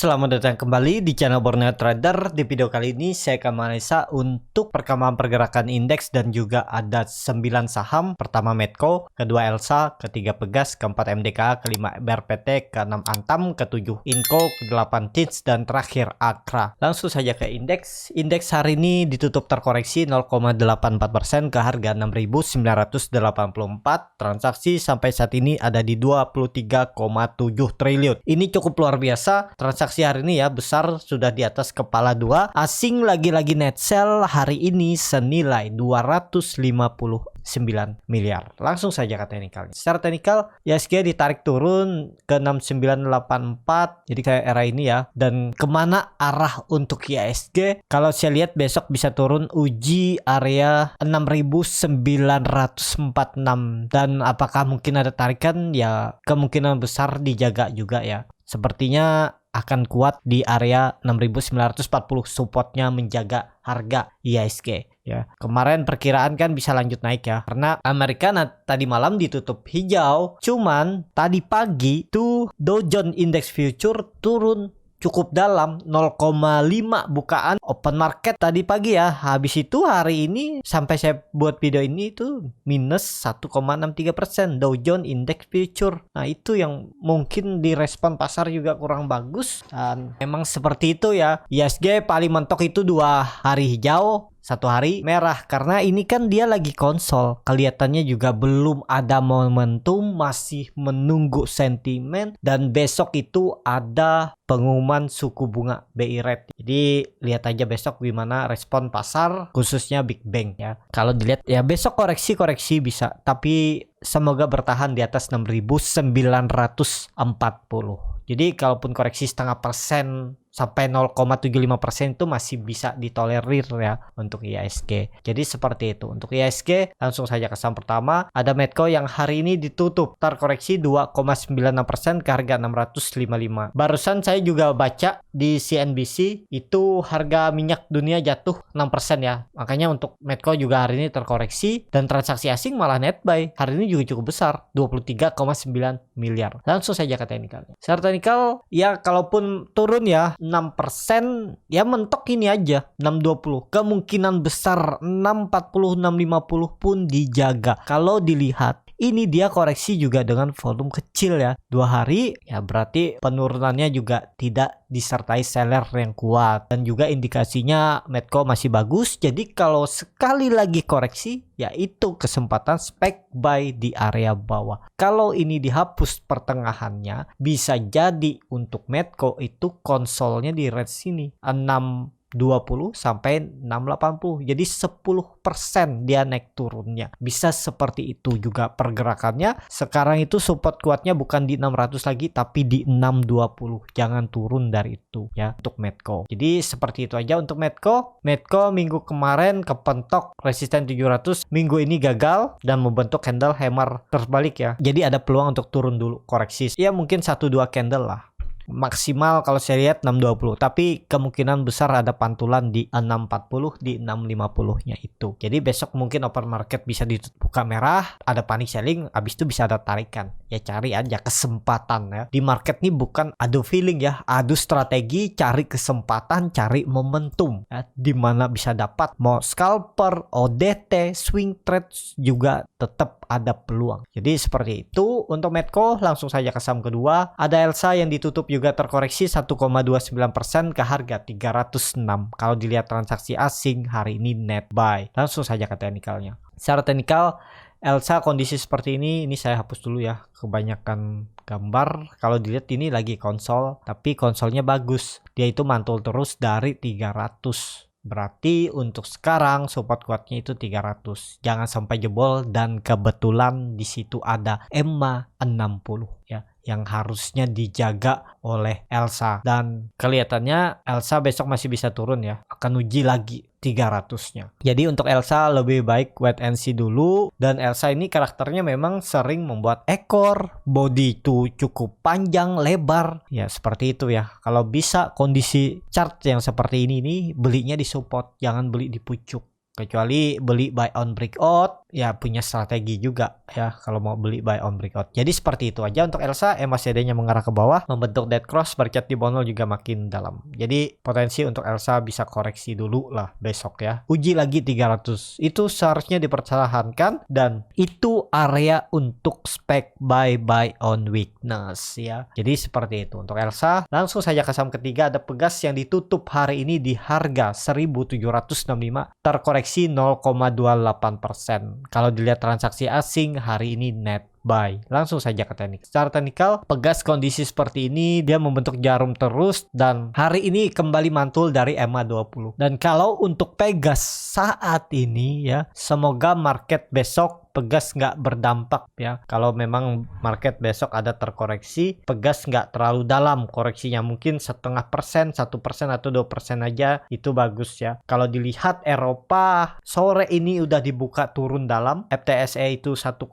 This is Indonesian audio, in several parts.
selamat datang kembali di channel Borneo Trader. Di video kali ini saya akan menganalisa untuk perkembangan pergerakan indeks dan juga ada 9 saham. Pertama Medco, kedua Elsa, ketiga Pegas, keempat MDKA, kelima BRPT, keenam Antam, ketujuh Inco, kedelapan TINS, dan terakhir Akra. Langsung saja ke indeks. Indeks hari ini ditutup terkoreksi 0,84% ke harga 6.984. Transaksi sampai saat ini ada di 23,7 triliun. Ini cukup luar biasa. Transaksi hari ini ya besar, sudah di atas kepala 2. Asing lagi-lagi net sell hari ini senilai 259 miliar. Langsung saja ke teknikalnya. Secara teknikal IHSG ditarik turun ke 6984. Jadi kayak era ini ya. Dan kemana arah untuk IHSG? Kalau saya lihat besok bisa turun uji area 6946. Dan apakah mungkin ada tarikan? Ya kemungkinan besar dijaga juga ya. Sepertinya akan kuat di area 6940, supportnya menjaga harga IHSG ya. Kemarin perkiraan kan bisa lanjut naik ya, karena Amerika tadi malam ditutup hijau, cuman tadi pagi tuh Dow Jones Index Future turun cukup dalam 0,5 bukaan open market tadi pagi ya. Habis itu hari ini sampai saya buat video ini itu minus 1,63% Dow Jones Index Future. Nah itu yang mungkin direspon pasar juga kurang bagus, dan memang seperti itu ya. IHSG paling mentok itu 2 hari hijau, 1 hari merah, karena ini kan dia lagi konsol, kelihatannya juga belum ada momentum, masih menunggu sentimen, dan besok itu ada pengumuman suku bunga BI rate. Jadi lihat aja besok gimana respon pasar, khususnya Big Bang ya. Kalau dilihat ya besok koreksi bisa, tapi semoga bertahan di atas 6.940. Jadi kalaupun koreksi 0,5% sampai 0,75% itu masih bisa ditolerir ya untuk IHSG. Jadi seperti itu. Untuk IHSG langsung saja ke saham pertama. Ada Medco yang hari ini ditutup terkoreksi 2,96% ke harga 655. Barusan saya juga baca di CNBC itu harga minyak dunia jatuh 6% ya. Makanya untuk Medco juga hari ini terkoreksi, dan transaksi asing malah net buy. Hari ini juga cukup besar, 23,9 miliar. Langsung saja ke teknikalnya. Secara teknikal ya kalaupun turun ya 6% ya mentok ini aja 620. Kemungkinan besar 640 650 pun dijaga. Kalau dilihat ini dia koreksi juga dengan volume kecil ya, 2 hari ya, berarti penurunannya juga tidak disertai seller yang kuat, dan juga indikasinya Medco masih bagus. Jadi kalau sekali lagi koreksi ya itu kesempatan spek buy di area bawah. Kalau ini dihapus pertengahannya, bisa jadi untuk Medco itu konsolnya di range sini 620 sampai 680. Jadi 10% dia naik turunnya. Bisa seperti itu juga pergerakannya. Sekarang itu support kuatnya bukan di 600 lagi, tapi di 620. Jangan turun dari itu ya untuk Medco. Jadi seperti itu aja untuk Medco. Medco minggu kemarin kepentok resisten 700, minggu ini gagal dan membentuk candle hammer terbalik ya. Jadi ada peluang untuk turun dulu, koreksi. Ya mungkin 1-2 candle lah. Maksimal kalau saya lihat 620, tapi kemungkinan besar ada pantulan di 640, di 650 nya itu. Jadi besok mungkin open market bisa dibuka merah, ada panic selling, habis itu bisa ada tarikan. Ya cari aja kesempatan ya. Di market ini bukan adu feeling ya, adu strategi, cari kesempatan, cari momentum ya, dimana bisa dapat mau scalper, ODT, swing trade juga tetap ada peluang. Jadi seperti itu untuk Medco. Langsung saja ke saham kedua. Ada Elsa yang ditutup juga terkoreksi 1,29% ke harga 306. Kalau dilihat transaksi asing hari ini net buy. Langsung saja ke teknikalnya. Secara teknikal Elsa kondisi seperti ini saya hapus dulu ya, kebanyakan gambar. Kalau dilihat ini lagi konsol, tapi konsolnya bagus. Dia itu mantul terus dari 300. Berarti untuk sekarang support kuatnya itu 300. Jangan sampai jebol, dan kebetulan di situ ada EMA 60 ya, yang harusnya dijaga oleh Elsa, dan kelihatannya Elsa besok masih bisa turun ya, akan uji lagi 300-nya. Jadi untuk Elsa lebih baik wait and see dulu, dan Elsa ini karakternya memang sering membuat ekor, body itu cukup panjang lebar ya, seperti itu ya. Kalau bisa kondisi chart yang seperti ini nih, belinya di support, jangan beli di pucuk. Kecuali beli buy on breakout ya punya strategi juga ya kalau mau beli buy on breakout. Jadi seperti itu aja untuk Elsa. MACD-nya mengarah ke bawah, membentuk dead cross, market di bawah nol juga makin dalam. Jadi potensi untuk Elsa bisa koreksi dulu lah besok ya. Uji lagi 300. Itu seharusnya dipertahankan dan itu area untuk spek buy on weakness ya. Jadi seperti itu untuk Elsa. Langsung saja ke saham ketiga, ada Pegas yang ditutup hari ini di harga 1765, terkoreksi 0,28%. Kalau dilihat transaksi asing hari ini net buy. Langsung saja ke teknik. Secara teknikal, Pegas kondisi seperti ini dia membentuk jarum terus dan hari ini kembali mantul dari EMA 20. Dan kalau untuk Pegas saat ini ya, semoga market besok Pegas nggak berdampak ya. Kalau memang market besok ada terkoreksi, Pegas nggak terlalu dalam koreksinya, mungkin 0,5%, 1% atau 2% aja itu bagus ya. Kalau dilihat Eropa sore ini udah dibuka turun dalam, FTSE itu 1,2%,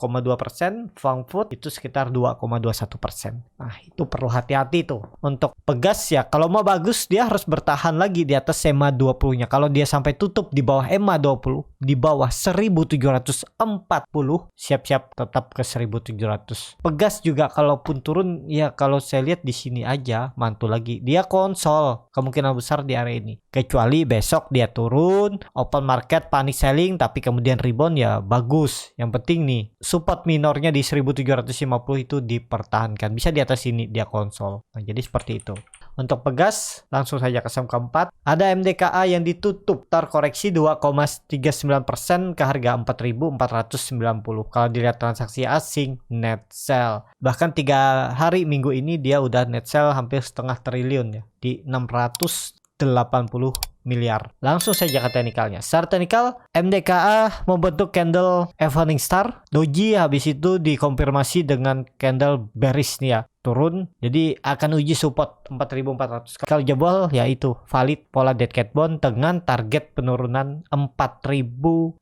Frankfurt itu sekitar 2,21%. Nah itu perlu hati-hati tuh untuk Pegas ya. Kalau mau bagus dia harus bertahan lagi di atas EMA 20-nya. Kalau dia sampai tutup di bawah EMA 20, di bawah 1740, siap-siap tetap ke 1700. Pegas juga kalaupun turun ya, kalau saya lihat di sini aja mantul lagi. Dia konsol kemungkinan besar di area ini. Kecuali besok dia turun, open market panic selling tapi kemudian rebound ya bagus. Yang penting nih support minornya di 1750 itu dipertahankan. Bisa di atas ini dia konsol. Nah, jadi seperti itu. Untuk Pegas, langsung saja ke saham keempat. Ada MDKA yang ditutup terkoreksi 2,39% ke harga 4.490. Kalau dilihat transaksi asing, net sell. Bahkan 3 hari minggu ini dia udah net sell hampir setengah triliun ya. Di 680 miliar. Langsung saja ke teknikalnya. Secara teknikal, MDKA membentuk candle evening star. Doji habis itu dikonfirmasi dengan candle bearish nih ya. Turun, jadi akan uji support 4.400. Kalau jebol ya itu valid pola dead cat bond dengan target penurunan 4.200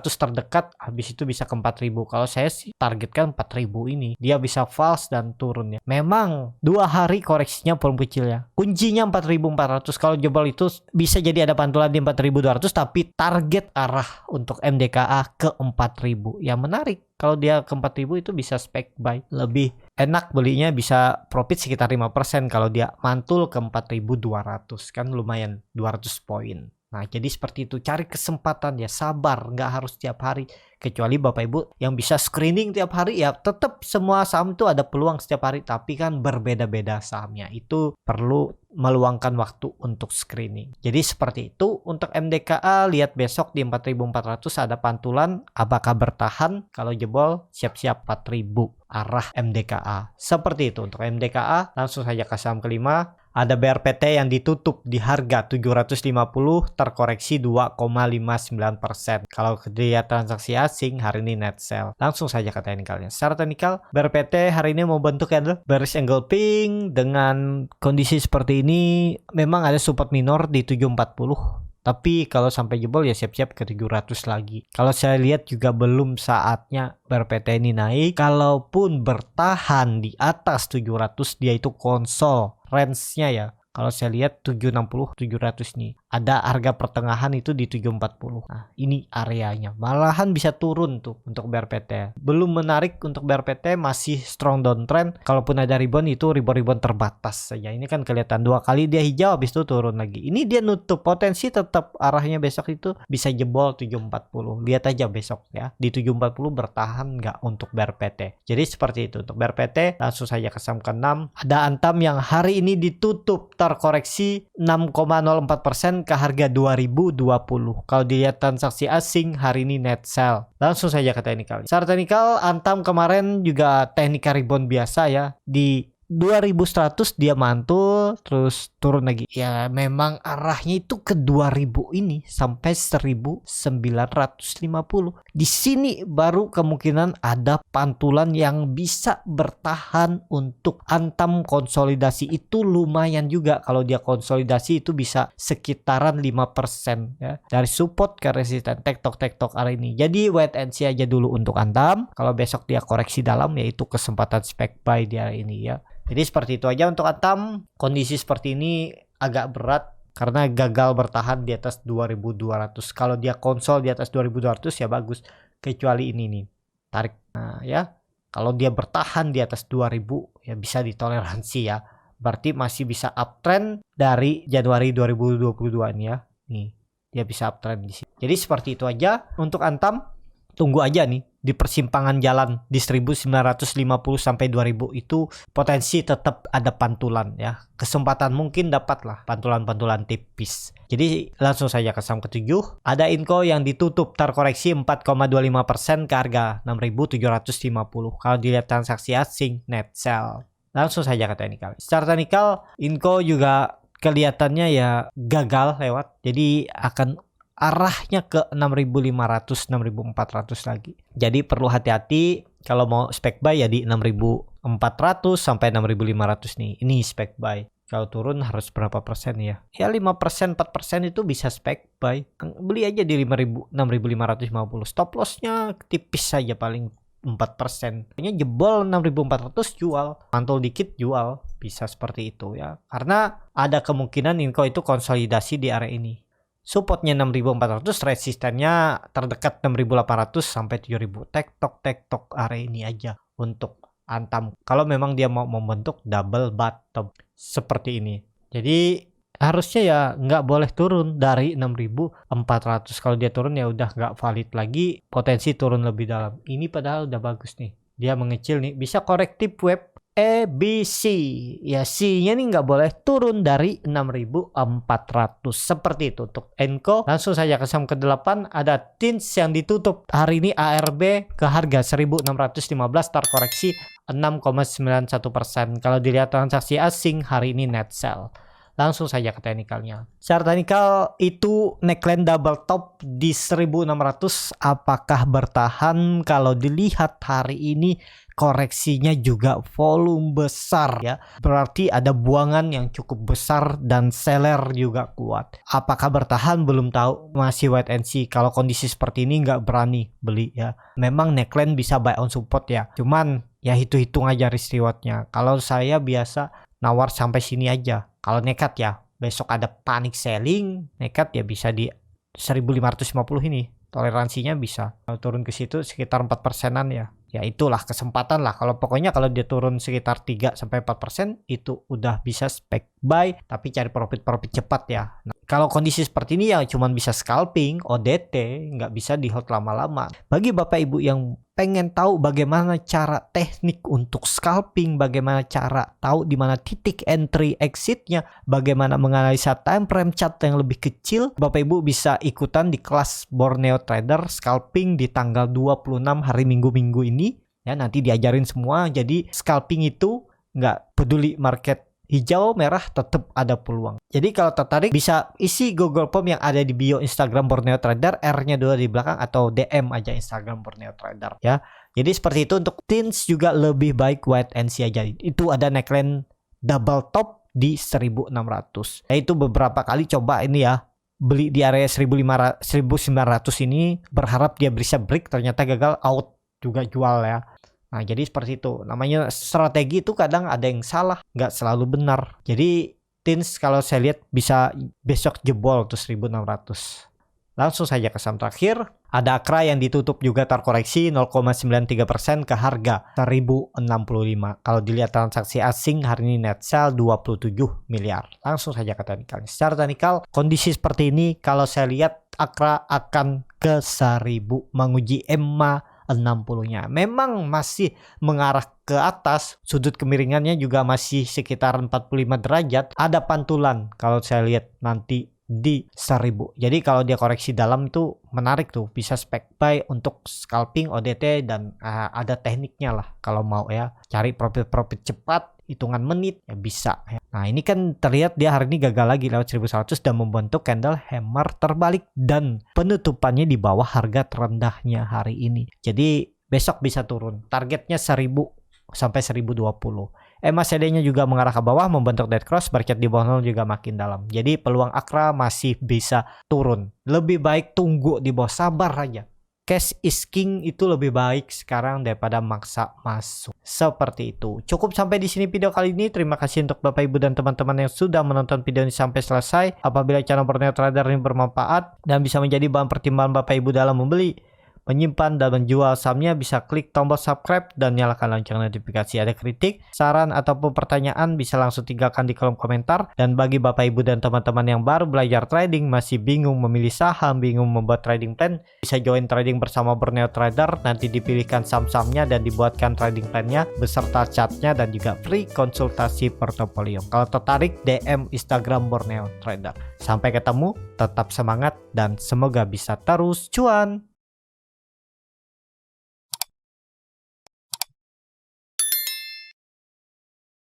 terdekat, habis itu bisa ke 4.000. Kalau saya sih targetkan 4.000 ini. Dia bisa false dan turun ya. Memang 2 hari koreksinya belum kecil ya. Kuncinya 4.400. Kalau jebol itu bisa jadi ada pantulan di 4.200 tapi target arah untuk MDKA ke 4.000. Ya menarik. Kalau dia ke 4.000 itu bisa spek buy. Lebih enak belinya, bisa profit sekitar 5% kalau dia mantul ke 4.200. Kan lumayan 200 poin. Nah jadi seperti itu, cari kesempatan ya, sabar, nggak harus tiap hari. Kecuali Bapak Ibu yang bisa screening tiap hari ya, tetap semua saham itu ada peluang setiap hari, tapi kan berbeda-beda sahamnya. Itu perlu meluangkan waktu untuk screening. Jadi seperti itu untuk MDKA. Lihat besok di 4.400 ada pantulan, apakah bertahan? Kalau jebol siap-siap 4.000 arah MDKA. Seperti itu untuk MDKA. Langsung saja ke saham kelima. Ada BRPT yang ditutup di harga 750, terkoreksi 2,59%. Kalau dia transaksi asing, hari ini net sell. Langsung saja ke teknikalnya. Secara teknikal, BRPT hari ini membentuk candle bearish engulfing dengan kondisi seperti ini. Memang ada support minor di 740. Tapi kalau sampai jebol ya siap-siap ke 700 lagi. Kalau saya lihat juga belum saatnya BRPT ini naik. Kalaupun bertahan di atas 700, dia itu konsol range-nya ya. Kalau saya lihat 760, 700 nih. Ada harga pertengahan itu di 740. Nah, ini areanya. Malahan bisa turun tuh untuk BRPT. Belum menarik untuk BRPT, masih strong downtrend. Kalaupun ada rebound itu rebound terbatas saja. Ini kan kelihatan 2 kali dia hijau habis itu turun lagi. Ini dia nutup, potensi tetap arahnya besok itu bisa jebol 740. Lihat aja besok ya. Di 740 bertahan nggak untuk BRPT. Jadi seperti itu untuk BRPT. Langsung saja ke saham ke-6. Ada Antam yang hari ini ditutup terkoreksi 6,04% ke harga 2020. Kalau dilihat transaksi asing hari ini net sell. Langsung saja ke teknikal. Secara teknikal Antam kemarin juga teknika rebound biasa ya. Di 2100 dia mantul terus turun lagi. Ya memang arahnya itu ke 2000 ini sampai 1950. Di sini baru kemungkinan ada pantulan yang bisa bertahan untuk Antam konsolidasi. Itu lumayan juga kalau dia konsolidasi itu bisa sekitaran 5% ya. Dari support ke resisten tektok hari ini. Jadi wait and see aja dulu untuk Antam. Kalau besok dia koreksi dalam yaitu kesempatan spek buy di hari ini ya. Jadi seperti itu aja untuk Antam. Kondisi seperti ini agak berat karena gagal bertahan di atas 2200. Kalau dia konsol di atas 2200 ya bagus. kecuali ini nih tarik. Nah ya, kalau dia bertahan di atas 2000 ya bisa ditoleransi ya. Berarti masih bisa uptrend dari Januari 2022 ini ya. Nih, dia bisa uptrend di sini. Jadi seperti itu aja untuk Antam. Tunggu aja nih di persimpangan jalan di 1950 sampai 2000 itu potensi tetap ada pantulan ya. Kesempatan mungkin dapatlah pantulan-pantulan tipis. Jadi langsung saja ke saham ke-7. Ada Inco yang ditutup terkoreksi 4,25% ke harga 6.750. Kalau dilihat transaksi asing net sell. Langsung saja ke teknikal. Secara teknikal Inco juga kelihatannya ya gagal lewat. Jadi akan arahnya ke 6.500 6.400 lagi. Jadi perlu hati-hati kalau mau spec buy ya di 6.400 sampai 6.500 nih. Ini spec buy. Kalau turun harus berapa persen ya? Ya 5%, 4% itu bisa spec buy. Beli aja di 6.550. Stop lossnya tipis saja paling 4%. Hanya jebol 6.400 jual. Mantul dikit jual. Bisa seperti itu ya. Karena ada kemungkinan Inco itu konsolidasi di area ini. Supportnya 6.400, resistennya terdekat 6.800 sampai 7.000. Tektok area ini aja untuk Antam. Kalau memang dia mau membentuk double bottom seperti ini. Jadi harusnya ya nggak boleh turun dari 6.400. Kalau dia turun ya udah nggak valid lagi. Potensi turun lebih dalam. Ini padahal udah bagus nih. Dia mengecil nih. Bisa korektif web A, B, C. Ya C-nya nih nggak boleh turun dari 6.400. Seperti itu untuk Enco. Langsung saja ke saham ke-8. Ada Tins yang ditutup hari ini ARB ke harga 1.615 terkoreksi 6,91%. Kalau dilihat transaksi asing hari ini net sell. Langsung saja ke teknikalnya. Secara teknikal itu neckline double top di 1.600. Apakah bertahan? Kalau dilihat hari ini koreksinya juga volume besar ya. Berarti ada buangan yang cukup besar dan seller juga kuat. Apakah bertahan? Belum tahu. Masih wait and see. Kalau kondisi seperti ini nggak berani beli ya. Memang neckline bisa buy on support ya. Cuman ya hitung-hitung aja risk rewardnya. Kalau saya biasa nawar sampai sini aja. Kalau nekat ya, besok ada panic selling, nekat ya bisa di 1.550 ini. Toleransinya bisa. Kalau turun ke situ sekitar 4%-an ya. Ya itulah kesempatan lah. Kalau pokoknya kalau dia turun sekitar 3 sampai 4% itu udah bisa spec buy, tapi cari profit cepat ya. Nah, kalau kondisi seperti ini ya cuman bisa scalping, ODT, nggak bisa di hold lama-lama. Bagi Bapak Ibu yang pengen tahu bagaimana cara teknik untuk scalping, bagaimana cara tahu di mana titik entry exitnya, bagaimana menganalisa time frame chart yang lebih kecil, Bapak Ibu bisa ikutan di kelas Borneo Trader scalping di tanggal 26 hari Minggu ini. Ya nanti diajarin semua. Jadi scalping itu nggak peduli market hijau merah tetap ada peluang. Jadi kalau tertarik bisa isi Google Form yang ada di bio Instagram Borneo Trader, R-nya 2 di belakang, atau DM aja Instagram Borneo Trader ya. Jadi seperti itu. Untuk Tins juga lebih baik wait and see aja. Itu ada neckline double top di 1.600. Ya itu beberapa kali coba ini ya. Beli di area 1.900 ini berharap dia bisa break, ternyata gagal, out juga jual ya. Nah jadi seperti itu. Namanya strategi itu kadang ada yang salah, nggak selalu benar. Jadi Tins kalau saya lihat bisa besok jebol tuh 1.600. Langsung saja ke saham terakhir. Ada Akra yang ditutup juga terkoreksi 0,93% ke harga 1.065. Kalau dilihat transaksi asing hari ini net sell 27 miliar. Langsung saja ke teknikal. Secara teknikal kondisi seperti ini kalau saya lihat Akra akan ke 1.000 menguji EMA 60-nya. Memang masih mengarah ke atas, sudut kemiringannya juga masih sekitar 45 derajat. Ada pantulan kalau saya lihat nanti di 1.000. Jadi kalau dia koreksi dalam itu menarik tuh, bisa spec buy untuk scalping, ODT, dan ada tekniknya lah kalau mau ya. Cari profit cepat, hitungan menit ya bisa ya. Nah ini kan terlihat dia hari ini gagal lagi lewat 1.100 dan membentuk candle hammer terbalik dan penutupannya di bawah harga terendahnya hari ini. Jadi besok bisa turun. Targetnya 1.000 sampai 1.020. MACD-nya juga mengarah ke bawah membentuk dead cross, market di bawah 0 juga makin dalam. Jadi peluang Akra masih bisa turun. Lebih baik tunggu di bawah, sabar aja. Cash is king itu lebih baik sekarang daripada maksa masuk. Seperti itu. Cukup sampai di sini video kali ini. Terima kasih untuk Bapak Ibu dan teman-teman yang sudah menonton video ini sampai selesai. Apabila channel Borneo Trader ini bermanfaat dan bisa menjadi bahan pertimbangan Bapak Ibu dalam membeli menyimpan dan menjual sahamnya, bisa klik tombol subscribe dan nyalakan lonceng notifikasi. Ada kritik, saran ataupun pertanyaan bisa langsung tinggalkan di kolom komentar. Dan bagi Bapak Ibu dan teman-teman yang baru belajar trading, masih bingung memilih saham, bingung membuat trading plan, bisa join trading bersama Borneo Trader. Nanti dipilihkan saham-sahamnya dan dibuatkan trading plan-nya beserta chartnya dan juga free konsultasi portofolio. Kalau tertarik, DM Instagram Borneo Trader. Sampai ketemu, tetap semangat dan semoga bisa terus cuan.